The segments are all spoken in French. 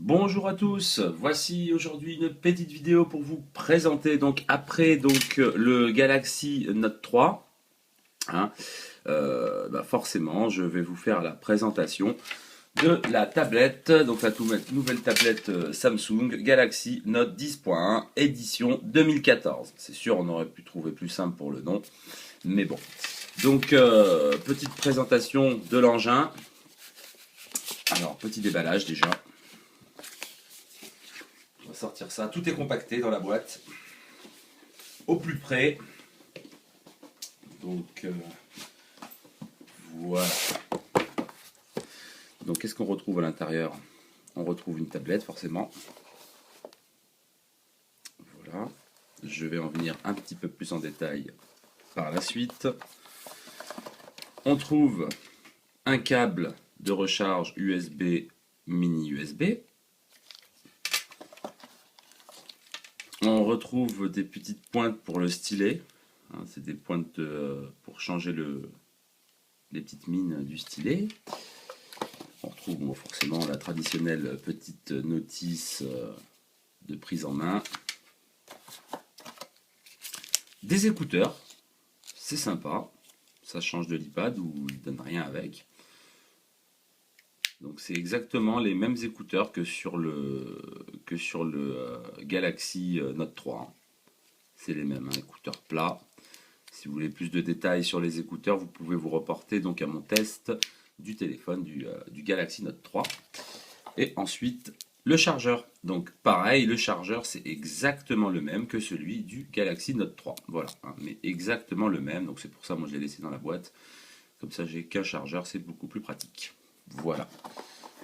Bonjour à tous, voici aujourd'hui une petite vidéo pour vous présenter donc après le Galaxy Note 3, hein, forcément je vais vous faire la présentation de la tablette, donc la nouvelle tablette Samsung Galaxy Note 10.1 édition 2014. C'est sûr on aurait pu trouver plus simple pour le nom, mais bon. Donc petite présentation de l'engin. Alors petit déballage déjà. On va sortir ça, tout est compacté dans la boîte, au plus près. Donc voilà. Donc qu'est-ce qu'on retrouve à l'intérieur? On retrouve une tablette forcément. Voilà. Je vais en venir un petit peu plus en détail par la suite. On trouve un câble de recharge USB mini USB. On retrouve des petites pointes pour le stylet. C'est des pointes pour changer les petites mines du stylet. On retrouve forcément la traditionnelle petite notice de prise en main. Des écouteurs, c'est sympa. Ça change de l'iPad où il ne donne rien avec. Donc c'est exactement les mêmes écouteurs que sur le Galaxy Note 3. C'est les mêmes, écouteurs plats. Si vous voulez plus de détails sur les écouteurs, vous pouvez vous reporter donc à mon test du téléphone du Galaxy Note 3. Et ensuite, le chargeur. Donc pareil, le chargeur c'est exactement le même que celui du Galaxy Note 3. Voilà, mais exactement le même. Donc c'est pour ça moi je l'ai laissé dans la boîte. Comme ça j'ai qu'un chargeur, c'est beaucoup plus pratique. Voilà.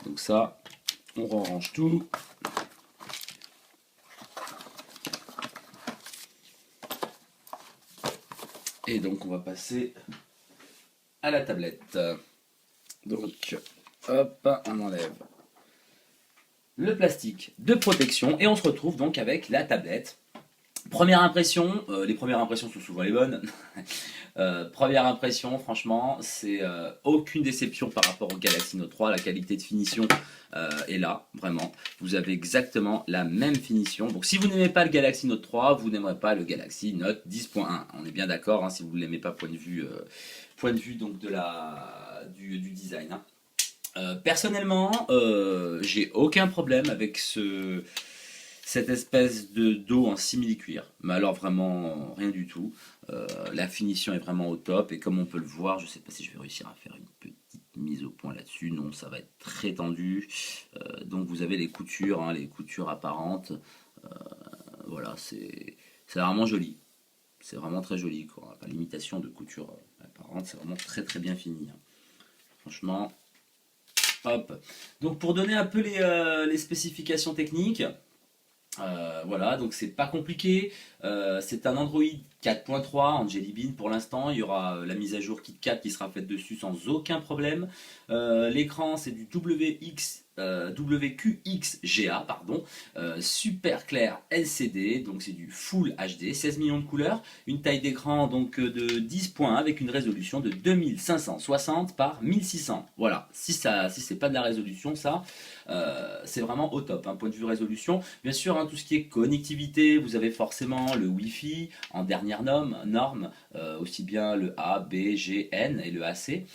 Donc ça, on range tout. Et donc on va passer à la tablette. Donc, hop, on enlève le plastique de protection et on se retrouve donc avec la tablette. Première impression, les premières impressions sont souvent les bonnes. Première impression, franchement, c'est aucune déception par rapport au Galaxy Note 3. La qualité de finition est là, vraiment. Vous avez exactement la même finition. Donc si vous n'aimez pas le Galaxy Note 3, vous n'aimerez pas le Galaxy Note 10.1. On est bien d'accord, hein, si vous ne l'aimez pas point de vue donc du design. Hein. Personnellement, j'ai aucun problème avec cette espèce de dos en simili-cuir. Mais alors vraiment rien du tout. La finition est vraiment au top et comme on peut le voir, je ne sais pas si je vais réussir à faire une petite mise au point là-dessus. Non, ça va être très tendu. Donc vous avez les coutures, hein, les coutures apparentes. Voilà, c'est vraiment joli. C'est vraiment très joli, quoi. L'imitation de couture apparente, c'est vraiment très très bien fini. Hein. Franchement, hop. Donc pour donner un peu les spécifications techniques, voilà, donc c'est pas compliqué. C'est un Android 4.3 en Jelly Bean pour l'instant. Il y aura la mise à jour KitKat qui sera faite dessus sans aucun problème. L'écran c'est du WQXGA, pardon, super clair LCD, donc c'est du Full HD, 16 millions de couleurs, une taille d'écran donc de 10 points avec une résolution de 2560 par 1600. Voilà, si c'est pas de la résolution ça, c'est vraiment au top, hein, point de vue résolution. Bien sûr, hein, tout ce qui est connectivité, vous avez forcément le Wi-Fi en dernière norme, aussi bien le A, B, G, N et le AC.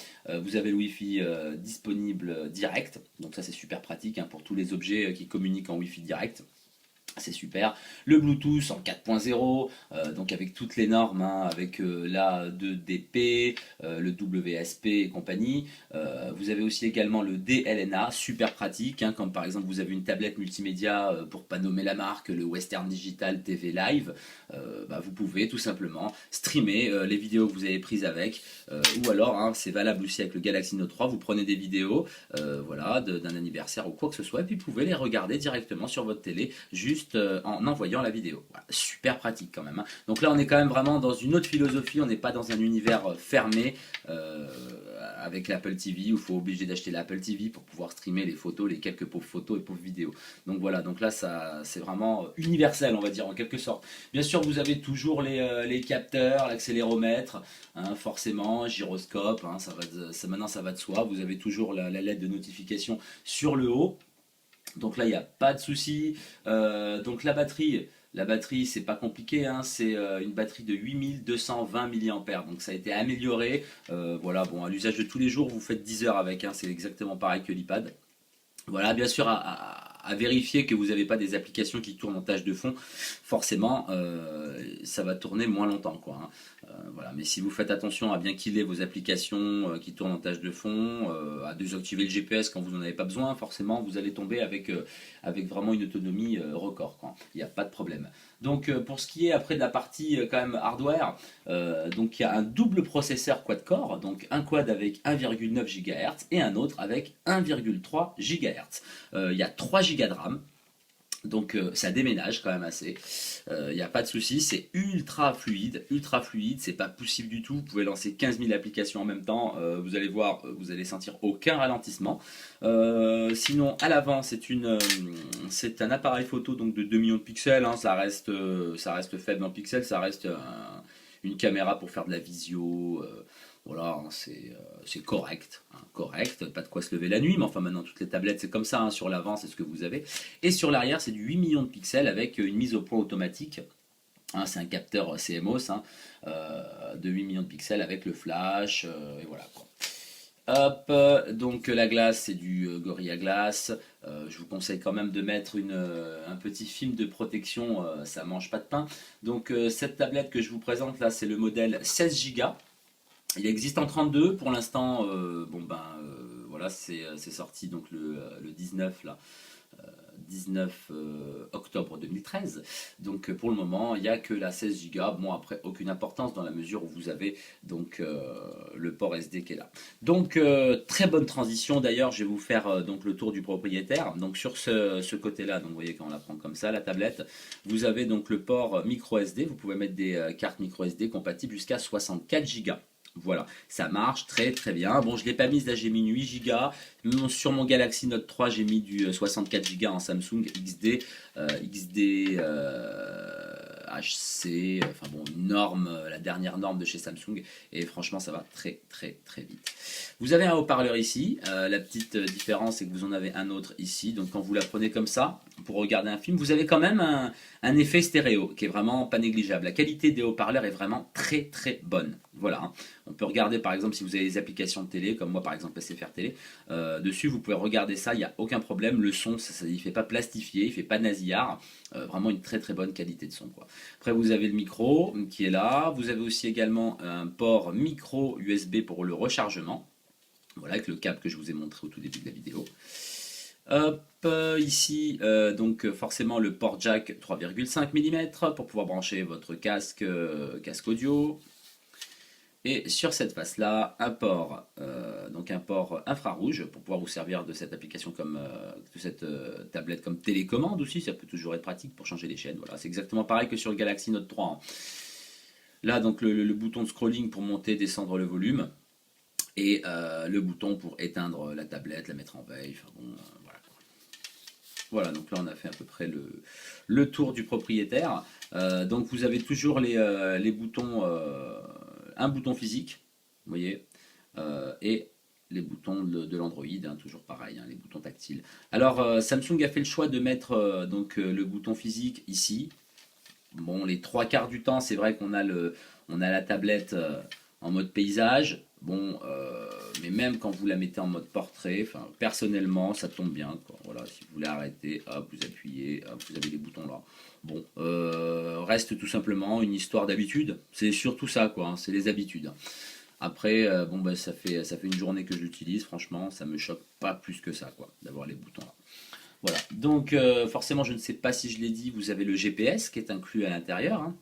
Vous avez le Wi-Fi disponible direct, donc ça c'est super pratique, hein, pour tous les objets qui communiquent en Wi-Fi direct. C'est super. Le Bluetooth en 4.0, donc avec toutes les normes, hein, avec l'A2DP, le WSP et compagnie. Vous avez aussi également le DLNA, super pratique, hein, comme par exemple vous avez une tablette multimédia pour pas nommer la marque, le Western Digital TV Live. Vous pouvez tout simplement streamer les vidéos que vous avez prises avec, ou alors hein, c'est valable aussi avec le Galaxy Note 3. Vous prenez des vidéos, voilà, d'un anniversaire ou quoi que ce soit, et puis vous pouvez les regarder directement sur votre télé, juste en envoyant la vidéo. Voilà, super pratique quand même. Hein. Donc là, on est quand même vraiment dans une autre philosophie. On n'est pas dans un univers fermé avec l'Apple TV où il faut obliger d'acheter l'Apple TV pour pouvoir streamer les photos, les quelques pauvres photos et pauvres vidéos. Donc voilà, donc là, ça, c'est vraiment universel, on va dire en quelque sorte. Bien sûr, vous avez toujours les capteurs, l'accéléromètre, hein, forcément, gyroscope. Hein, maintenant, ça va de soi. Vous avez toujours la LED de notification sur le haut. Donc là, il n'y a pas de souci. Donc la batterie, c'est pas compliqué, hein, c'est une batterie de 8220 mAh. Donc ça a été amélioré. Voilà, bon, à l'usage de tous les jours, vous faites 10 heures avec, hein, c'est exactement pareil que l'iPad. Voilà, bien sûr, à vérifier que vous n'avez pas des applications qui tournent en tâche de fond. Forcément, ça va tourner moins longtemps, quoi, hein. Voilà. Mais si vous faites attention à bien killer vos applications qui tournent en tâche de fond, à désactiver le GPS quand vous n'en avez pas besoin, forcément, vous allez tomber avec vraiment une autonomie record, quoi. Il n'y a pas de problème. Donc, pour ce qui est après de la partie quand même hardware, donc il y a un double processeur quad-core, donc un quad avec 1,9 GHz et un autre avec 1,3 GHz. Il y a 3 Go de RAM. Donc ça déménage quand même assez. Il n'y a pas de souci, c'est ultra fluide, c'est pas poussive du tout. Vous pouvez lancer 15 000 applications en même temps. Vous allez voir, vous allez sentir aucun ralentissement. Sinon, à l'avant, c'est un appareil photo donc de 2 millions de pixels, hein. Ça reste faible en pixels, ça reste une caméra pour faire de la visio. Voilà, hein, c'est correct, hein, correct, pas de quoi se lever la nuit, mais enfin maintenant toutes les tablettes c'est comme ça, hein, sur l'avant c'est ce que vous avez. Et sur l'arrière c'est du 8 millions de pixels avec une mise au point automatique, hein, c'est un capteur CMOS, hein, de 8 millions de pixels avec le flash, et voilà quoi. Hop, donc la glace c'est du Gorilla Glass. Je vous conseille quand même de mettre un petit film de protection, ça mange pas de pain. Donc cette tablette que je vous présente là c'est le modèle 16 Go. Il existe en 32 pour l'instant. Bon ben voilà, c'est sorti donc le 19 là, 19 octobre 2013. Donc pour le moment, il n'y a que la 16 Go. Bon après aucune importance dans la mesure où vous avez donc le port SD qui est là. Donc très bonne transition d'ailleurs. Je vais vous faire donc le tour du propriétaire. Donc sur ce côté-là, donc vous voyez quand on la prend comme ça la tablette, vous avez donc le port micro SD. Vous pouvez mettre des cartes micro SD compatibles jusqu'à 64 Go. Voilà, ça marche très très bien. Bon, je ne l'ai pas mise, là j'ai mis une 8 Go. Sur mon Galaxy Note 3, j'ai mis du 64 Go en Samsung XD, XD HC, enfin bon, une norme, la dernière norme de chez Samsung. Et franchement, ça va très très très vite. Vous avez un haut-parleur ici. La petite différence, c'est que vous en avez un autre ici. Donc quand vous la prenez comme ça, pour regarder un film, vous avez quand même un effet stéréo qui est vraiment pas négligeable. La qualité des haut-parleurs est vraiment très très bonne. Voilà, hein. On peut regarder par exemple si vous avez des applications de télé, comme moi par exemple SFR Télé, dessus vous pouvez regarder ça, il n'y a aucun problème. Le son, il ne fait pas plastifié, il ne fait pas nasillard. Vraiment une très très bonne qualité de son, quoi. Après vous avez le micro qui est là. Vous avez aussi également un port micro USB pour le rechargement. Voilà, avec le câble que je vous ai montré au tout début de la vidéo. Hop, ici, donc forcément le port jack 3,5 mm pour pouvoir brancher votre casque audio. Et sur cette face-là, donc un port infrarouge pour pouvoir vous servir de cette application de cette tablette comme télécommande aussi. Ça peut toujours être pratique pour changer les chaînes. Voilà, c'est exactement pareil que sur le Galaxy Note 3, hein. Là, donc le bouton de scrolling pour monter, descendre le volume. Et le bouton pour éteindre la tablette, la mettre en veille. Enfin bon, voilà. Voilà, donc là on a fait à peu près le tour du propriétaire. Donc vous avez toujours les boutons, un bouton physique, vous voyez, et les boutons de l'Android, hein, toujours pareil, hein, les boutons tactiles. Alors Samsung a fait le choix de mettre donc le bouton physique ici. Bon, les trois quarts du temps, c'est vrai qu'on a la tablette en mode paysage. Bon, mais même quand vous la mettez en mode portrait, enfin, personnellement, ça tombe bien, quoi. Voilà, si vous voulez arrêter, hop, vous appuyez, hop, vous avez les boutons là. Bon, reste tout simplement une histoire d'habitude. C'est surtout ça, quoi, hein, c'est les habitudes. Après, bon, bah, ça fait une journée que je l'utilise, franchement, ça me choque pas plus que ça, quoi, d'avoir les boutons là. Voilà, donc forcément, je ne sais pas si je l'ai dit, vous avez le GPS qui est inclus à l'intérieur, hein.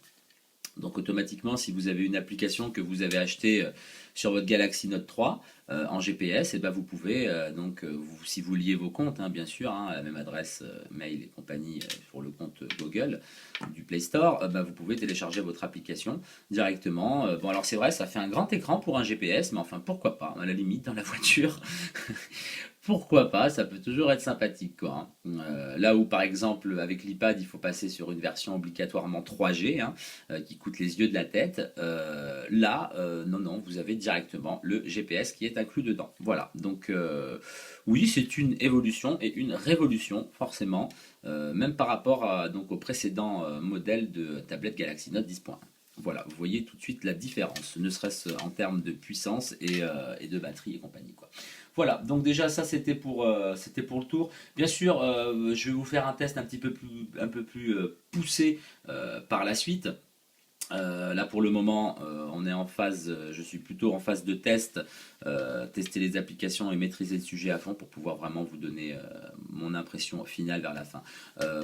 Donc automatiquement, si vous avez une application que vous avez achetée sur votre Galaxy Note 3 en GPS, et ben vous pouvez, si vous liez vos comptes, hein, bien sûr, hein, à la même adresse mail et compagnie pour le compte Google du Play Store, vous pouvez télécharger votre application directement. Bon alors c'est vrai, ça fait un grand écran pour un GPS, mais enfin pourquoi pas, à la limite dans la voiture. pourquoi pas, ça peut toujours être sympathique, quoi, hein. Là où par exemple avec l'iPad il faut passer sur une version obligatoirement 3G, hein, qui coûte les yeux de la tête, là non, non, vous avez directement le GPS qui est inclus dedans. Voilà, donc oui, c'est une évolution et une révolution forcément, même par rapport donc au précédent modèle de tablette Galaxy Note 10.1. Voilà, vous voyez tout de suite la différence, ne serait-ce en termes de puissance et de batterie et compagnie, quoi. Voilà, donc déjà ça c'était pour le tour. Bien sûr, je vais vous faire un test un peu plus poussé par la suite. Là pour le moment, on est en phase, je suis plutôt en phase de test, tester les applications et maîtriser le sujet à fond pour pouvoir vraiment vous donner mon impression finale vers la fin.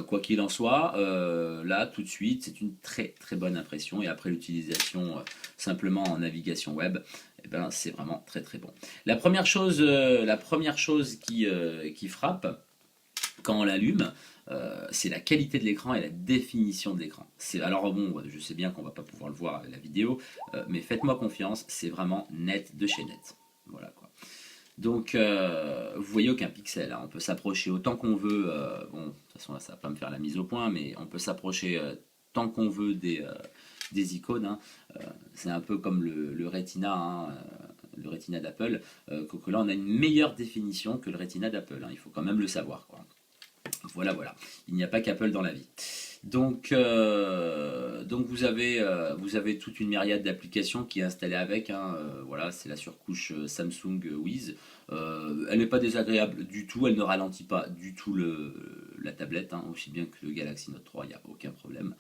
Quoi qu'il en soit, là tout de suite, c'est une très très bonne impression et après l'utilisation simplement en navigation web, eh ben, c'est vraiment très très bon. La première chose qui frappe, quand on l'allume, c'est la qualité de l'écran et la définition de l'écran. Alors bon, je sais bien qu'on va pas pouvoir le voir avec la vidéo, mais faites-moi confiance, c'est vraiment net de chez net. Voilà quoi. Donc vous voyez aucun pixel, hein. On peut s'approcher autant qu'on veut. Bon, de toute façon là ça va pas me faire la mise au point, mais on peut s'approcher tant qu'on veut des icônes, hein. C'est un peu comme le Retina, hein, le Retina d'Apple, que là on a une meilleure définition que le Retina d'Apple, hein. Il faut quand même le savoir, quoi. Voilà, voilà. Il n'y a pas qu'Apple dans la vie. Donc vous avez toute une myriade d'applications qui est installée avec, hein. Voilà, c'est la surcouche Samsung Wiz. Elle n'est pas désagréable du tout, elle ne ralentit pas du tout la tablette, hein, aussi bien que le Galaxy Note 3, il n'y a aucun problème.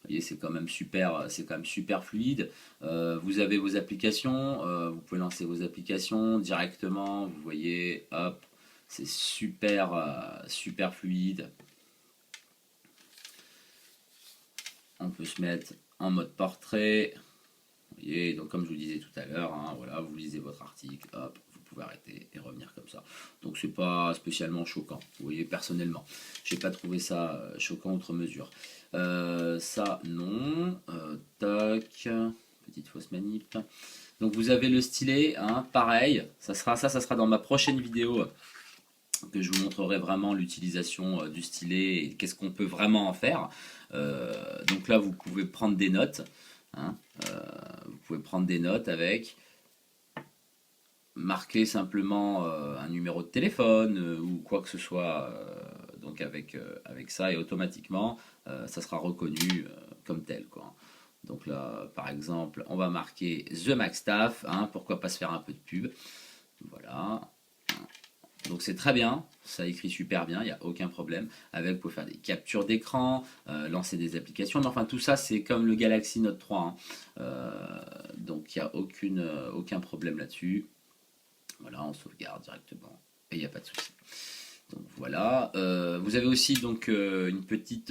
Vous voyez, c'est quand même super fluide. Vous avez vos applications, vous pouvez lancer vos applications directement. Vous voyez, hop, c'est super fluide. On peut se mettre en mode portrait. Vous voyez, donc comme je vous disais tout à l'heure, hein, voilà, vous lisez votre article, hop, vous pouvez arrêter et revenir comme ça. Donc c'est pas spécialement choquant. Vous voyez, personnellement, j'ai pas trouvé ça choquant outre mesure. Ça non. Tac, petite fausse manip. Donc vous avez le stylet, hein, pareil. Ça sera dans ma prochaine vidéo que je vous montrerai vraiment l'utilisation du stylet et qu'est-ce qu'on peut vraiment en faire. Donc là, vous pouvez prendre des notes, hein. Vous pouvez prendre des notes avec, marquer simplement un numéro de téléphone ou quoi que ce soit, donc avec ça, et automatiquement, ça sera reconnu comme tel, quoi. Donc là, par exemple, on va marquer The Maxstaff, hein, pourquoi pas se faire un peu de pub. Voilà. Donc c'est très bien, ça écrit super bien, il n'y a aucun problème. Avec, vous pouvez faire des captures d'écran, lancer des applications, mais enfin tout ça c'est comme le Galaxy Note 3, hein. Donc il n'y a aucun problème là-dessus. Voilà, on sauvegarde directement et il n'y a pas de souci. Donc voilà, vous avez aussi donc une petite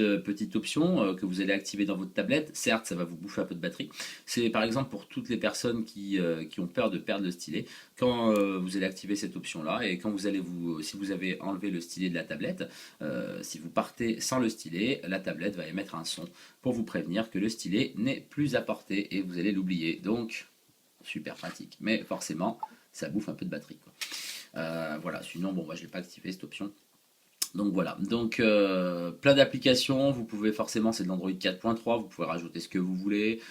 option que vous allez activer dans votre tablette. Certes, ça va vous bouffer un peu de batterie. C'est par exemple pour toutes les personnes qui ont peur de perdre le stylet. Quand vous allez activer cette option-là et quand si vous avez enlevé le stylet de la tablette, si vous partez sans le stylet, la tablette va émettre un son pour vous prévenir que le stylet n'est plus à portée et vous allez l'oublier. Donc super pratique, mais forcément, ça bouffe un peu de batterie, quoi. Voilà, sinon, bon, moi je l'ai pas activé cette option. Donc voilà, donc plein d'applications, vous pouvez forcément, c'est de l'Android 4.3, vous pouvez rajouter ce que vous voulez,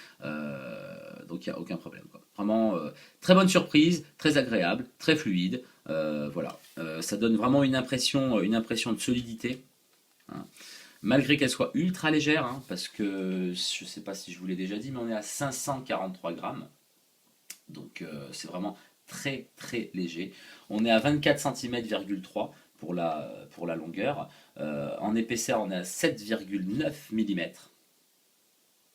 donc il n'y a aucun problème, quoi. Vraiment, très bonne surprise, très agréable, très fluide, voilà. Ça donne vraiment une impression de solidité, hein. Malgré qu'elle soit ultra légère, hein, parce que je sais pas si je vous l'ai déjà dit, mais on est à 543 grammes. Donc c'est vraiment très très léger. On est à 24 cm,3 pour la longueur. En épaisseur, on est à 7,9 mm.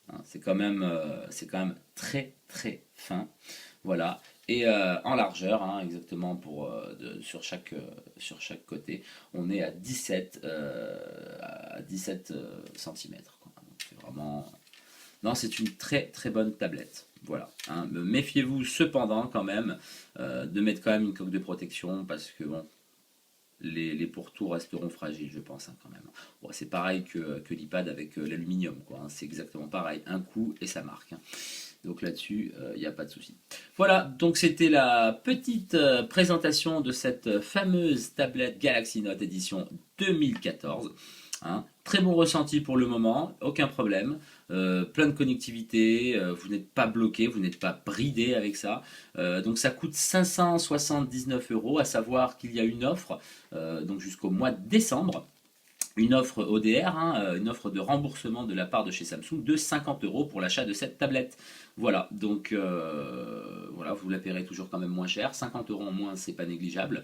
Hein, c'est quand même très très fin. Voilà. Et en largeur, hein, exactement sur chaque côté, on est à 17 cm. C'est vraiment, non, c'est une très très bonne tablette. Voilà, hein. Méfiez-vous cependant quand même de mettre quand même une coque de protection parce que bon, les pourtours resteront fragiles, je pense, hein, quand même. Bon, c'est pareil que l'iPad avec l'aluminium, quoi, hein. C'est exactement pareil, un coup et ça marque, hein. Donc là-dessus, il n'y a pas de souci. Voilà, donc c'était la petite présentation de cette fameuse tablette Galaxy Note édition 2014. Hein. Très bon ressenti pour le moment, aucun problème. Plein de connectivité, vous n'êtes pas bloqué, vous n'êtes pas bridé avec ça. Donc ça coûte 579 euros, à savoir qu'il y a une offre donc jusqu'au mois de décembre. Une offre ODR, hein, une offre de remboursement de la part de chez Samsung de 50 euros pour l'achat de cette tablette. Voilà, donc voilà, vous la paierez toujours quand même moins cher. 50 euros en moins, c'est pas négligeable.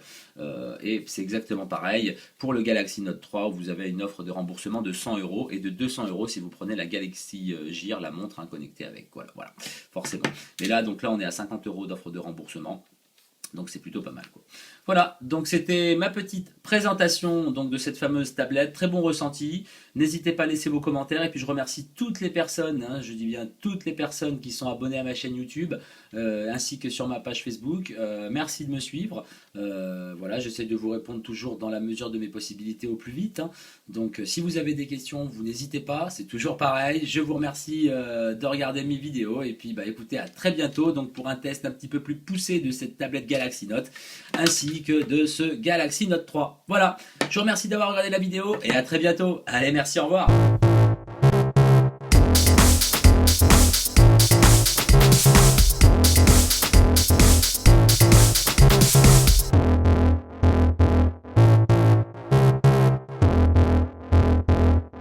Et c'est exactement pareil pour le Galaxy Note 3 où vous avez une offre de remboursement de 100 euros et de 200 euros si vous prenez la Galaxy Gear, la montre connectée avec. Voilà, forcément. Mais là, donc là, on est à 50 euros d'offre de remboursement. Donc c'est plutôt pas mal quoi. Voilà, donc c'était ma petite présentation donc, de cette fameuse tablette, très bon ressenti. N'hésitez pas à laisser vos commentaires et puis je remercie toutes les personnes, hein, je dis bien toutes les personnes qui sont abonnées à ma chaîne YouTube ainsi que sur ma page Facebook. Merci de me suivre. Voilà, j'essaie de vous répondre toujours dans la mesure de mes possibilités au plus vite. Hein. Donc si vous avez des questions, vous n'hésitez pas, c'est toujours pareil. Je vous remercie de regarder mes vidéos et puis bah, écoutez, à très bientôt donc, pour un test un petit peu plus poussé de cette tablette Galaxy Note ainsi que de ce Galaxy Note 3. Voilà, je vous remercie d'avoir regardé la vidéo et à très bientôt. Allez, merci, au revoir.